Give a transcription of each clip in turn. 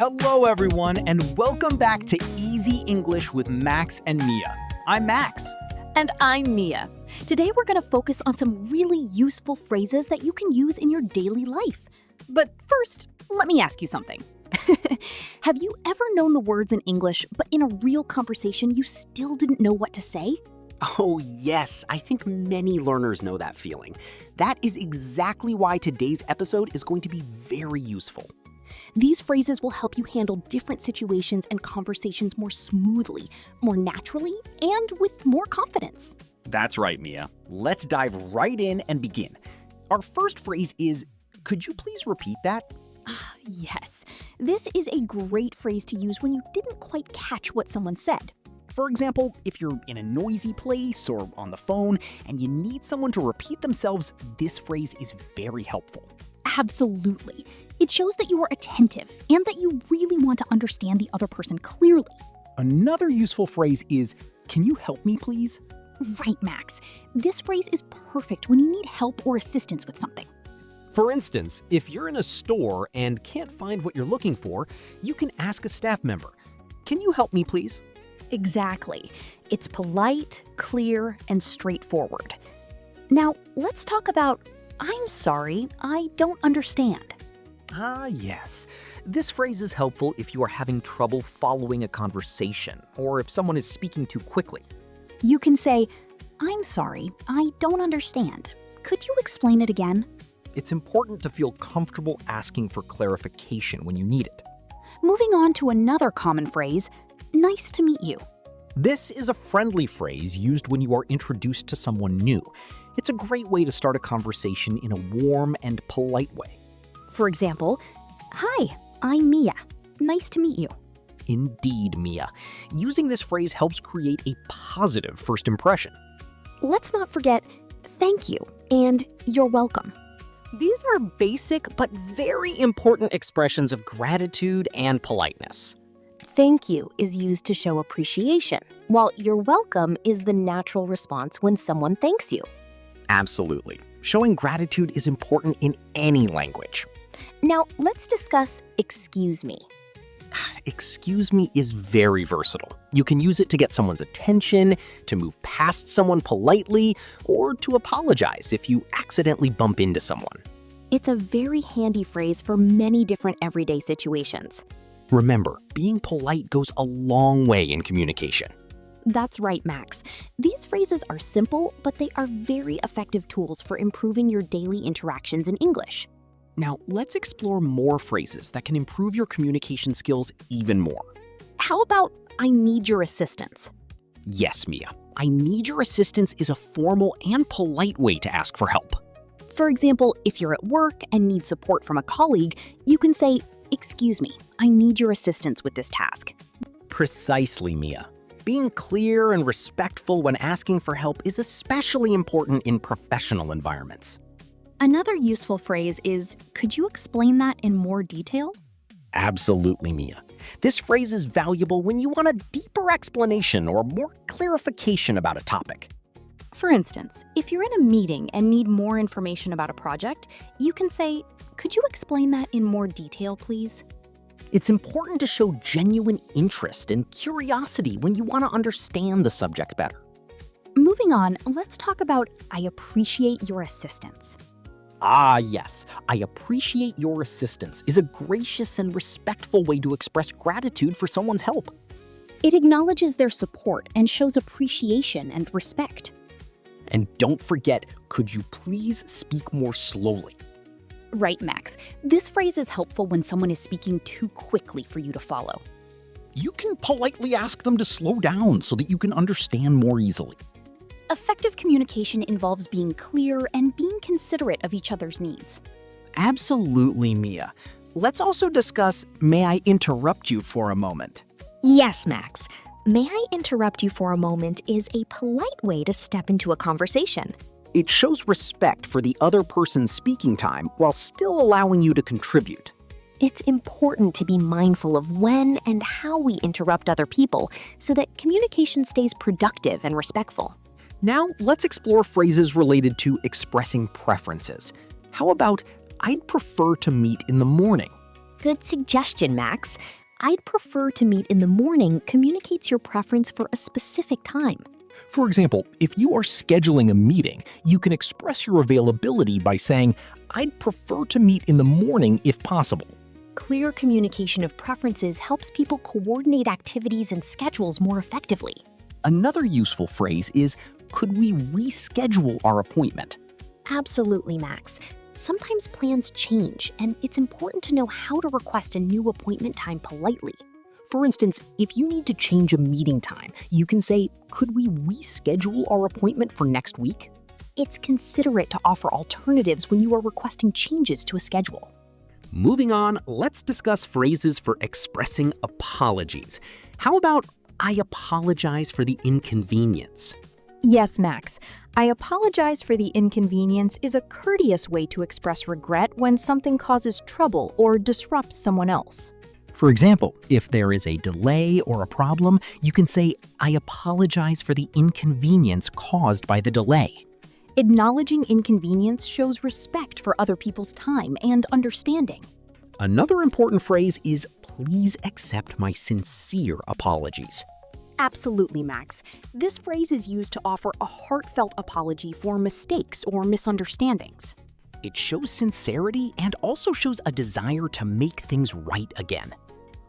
Hello, everyone, and welcome back to Easy English with Max and Mia. I'm Max. And I'm Mia. Today we're going to focus on some really useful phrases that you can use in your daily life. But first, let me ask you something. Have you ever known the words in English, but in a real conversation you still didn't know what to say? Oh, yes. I think many learners know that feeling. That is exactly why today's episode is going to be very useful. These phrases will help you handle different situations and conversations more smoothly, more naturally, and with more confidence. That's right, Mia. Let's dive right in and begin. Our first phrase is, could you please repeat that? Yes, this is a great phrase to use when you didn't quite catch what someone said. For example, if you're in a noisy place or on the phone and you need someone to repeat themselves, this phrase is very helpful. Absolutely. It shows that you are attentive and that you really want to understand the other person clearly. Another useful phrase is, can you help me, please? Right, Max. This phrase is perfect when you need help or assistance with something. For instance, if you're in a store and can't find what you're looking for, you can ask a staff member, "Can you help me, please?" Exactly. It's polite, clear, and straightforward. Now, let's talk about, I'm sorry, I don't understand. Yes. This phrase is helpful if you are having trouble following a conversation or if someone is speaking too quickly. You can say, I'm sorry, I don't understand. Could you explain it again? It's important to feel comfortable asking for clarification when you need it. Moving on to another common phrase, nice to meet you. This is a friendly phrase used when you are introduced to someone new. It's a great way to start a conversation in a warm and polite way. For example, hi, I'm Mia. Nice to meet you. Indeed, Mia. Using this phrase helps create a positive first impression. Let's not forget, thank you and you're welcome. These are basic but very important expressions of gratitude and politeness. Thank you is used to show appreciation, while you're welcome is the natural response when someone thanks you. Absolutely. Showing gratitude is important in any language. Now, let's discuss excuse me. Excuse me is very versatile. You can use it to get someone's attention, to move past someone politely, or to apologize if you accidentally bump into someone. It's a very handy phrase for many different everyday situations. Remember, being polite goes a long way in communication. That's right, Max. These phrases are simple, but they are very effective tools for improving your daily interactions in English. Now, let's explore more phrases that can improve your communication skills even more. How about, I need your assistance? Yes, Mia. I need your assistance is a formal and polite way to ask for help. For example, if you're at work and need support from a colleague, you can say, excuse me, I need your assistance with this task. Precisely, Mia. Being clear and respectful when asking for help is especially important in professional environments. Another useful phrase is, could you explain that in more detail? Absolutely, Mia. This phrase is valuable when you want a deeper explanation or more clarification about a topic. For instance, if you're in a meeting and need more information about a project, you can say, could you explain that in more detail, please? It's important to show genuine interest and curiosity when you want to understand the subject better. Moving on, let's talk about, I appreciate your assistance. Yes. I appreciate your assistance is a gracious and respectful way to express gratitude for someone's help. It acknowledges their support and shows appreciation and respect. And don't forget, could you please speak more slowly? Right, Max. This phrase is helpful when someone is speaking too quickly for you to follow. You can politely ask them to slow down so that you can understand more easily. Effective communication involves being clear and being considerate of each other's needs. Absolutely, Mia. Let's also discuss, may I interrupt you for a moment? Yes, Max. May I interrupt you for a moment is a polite way to step into a conversation. It shows respect for the other person's speaking time while still allowing you to contribute. It's important to be mindful of when and how we interrupt other people so that communication stays productive and respectful. Now, let's explore phrases related to expressing preferences. How about, I'd prefer to meet in the morning? Good suggestion, Max. I'd prefer to meet in the morning communicates your preference for a specific time. For example, if you are scheduling a meeting, you can express your availability by saying, "I'd prefer to meet in the morning if possible." Clear communication of preferences helps people coordinate activities and schedules more effectively. Another useful phrase is, "Could we reschedule our appointment?" Absolutely, Max. Sometimes plans change, and it's important to know how to request a new appointment time politely. For instance, if you need to change a meeting time, you can say, "Could we reschedule our appointment for next week?" It's considerate to offer alternatives when you are requesting changes to a schedule. Moving on, let's discuss phrases for expressing apologies. How about, "I apologize for the inconvenience"? Yes, Max. I apologize for the inconvenience is a courteous way to express regret when something causes trouble or disrupts someone else. For example, if there is a delay or a problem, you can say, "I apologize for the inconvenience caused by the delay." Acknowledging inconvenience shows respect for other people's time and understanding. Another important phrase is, "Please accept my sincere apologies." Absolutely, Max. This phrase is used to offer a heartfelt apology for mistakes or misunderstandings. It shows sincerity and also shows a desire to make things right again.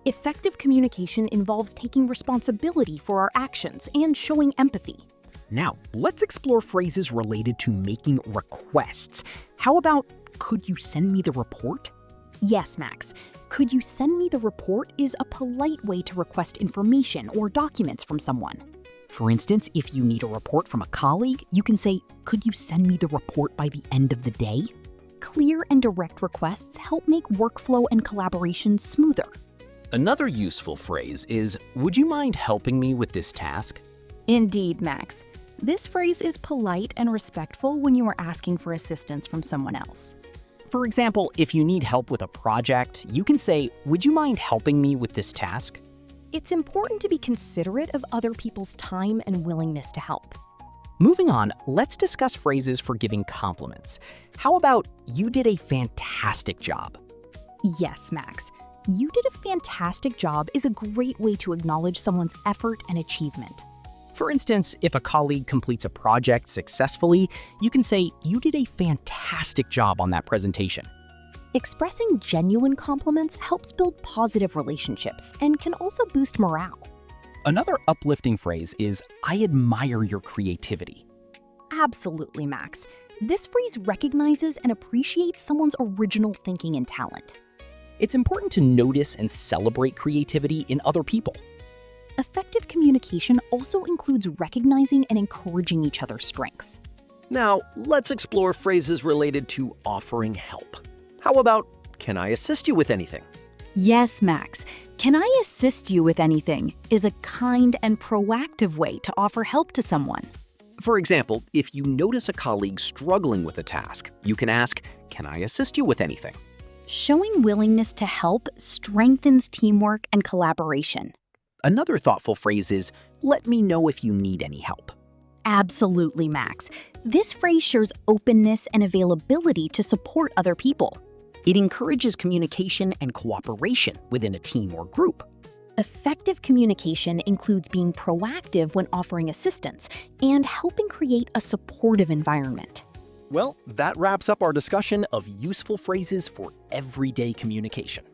Effective communication involves taking responsibility for our actions and showing empathy. Now, let's explore phrases related to making requests. How about, "Could you send me the report?" Yes, Max. Could you send me the report is a polite way to request information or documents from someone. For instance, if you need a report from a colleague, you can say, "Could you send me the report by the end of the day?" Clear and direct requests help make workflow and collaboration smoother. Another useful phrase is, "Would you mind helping me with this task?" Indeed, Max. This phrase is polite and respectful when you are asking for assistance from someone else. For example, if you need help with a project, you can say, "Would you mind helping me with this task?" It's important to be considerate of other people's time and willingness to help. Moving on, let's discuss phrases for giving compliments. How about, "You did a fantastic job"? Yes, Max. You did a fantastic job is a great way to acknowledge someone's effort and achievement. For instance, if a colleague completes a project successfully, you can say, "You did a fantastic job on that presentation." Expressing genuine compliments helps build positive relationships and can also boost morale. Another uplifting phrase is, "I admire your creativity." Absolutely, Max. This phrase recognizes and appreciates someone's original thinking and talent. It's important to notice and celebrate creativity in other people. Effective communication also includes recognizing and encouraging each other's strengths. Now, let's explore phrases related to offering help. How about, "Can I assist you with anything?" Yes, Max. Can I assist you with anything is a kind and proactive way to offer help to someone. For example, if you notice a colleague struggling with a task, you can ask, "Can I assist you with anything?" Showing willingness to help strengthens teamwork and collaboration. Another thoughtful phrase is, "Let me know if you need any help." Absolutely, Max. This phrase shows openness and availability to support other people. It encourages communication and cooperation within a team or group. Effective communication includes being proactive when offering assistance and helping create a supportive environment. Well, that wraps up our discussion of useful phrases for everyday communication.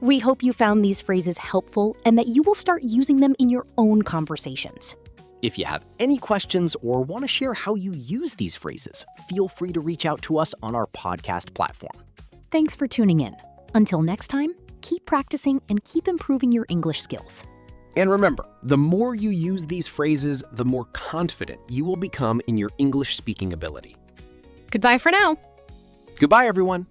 We hope you found these phrases helpful and that you will start using them in your own conversations. If you have any questions or want to share how you use these phrases, feel free to reach out to us on our podcast platform. Thanks for tuning in. Until next time, keep practicing and keep improving your English skills. And remember, the more you use these phrases, the more confident you will become in your English speaking ability. Goodbye for now. Goodbye, everyone.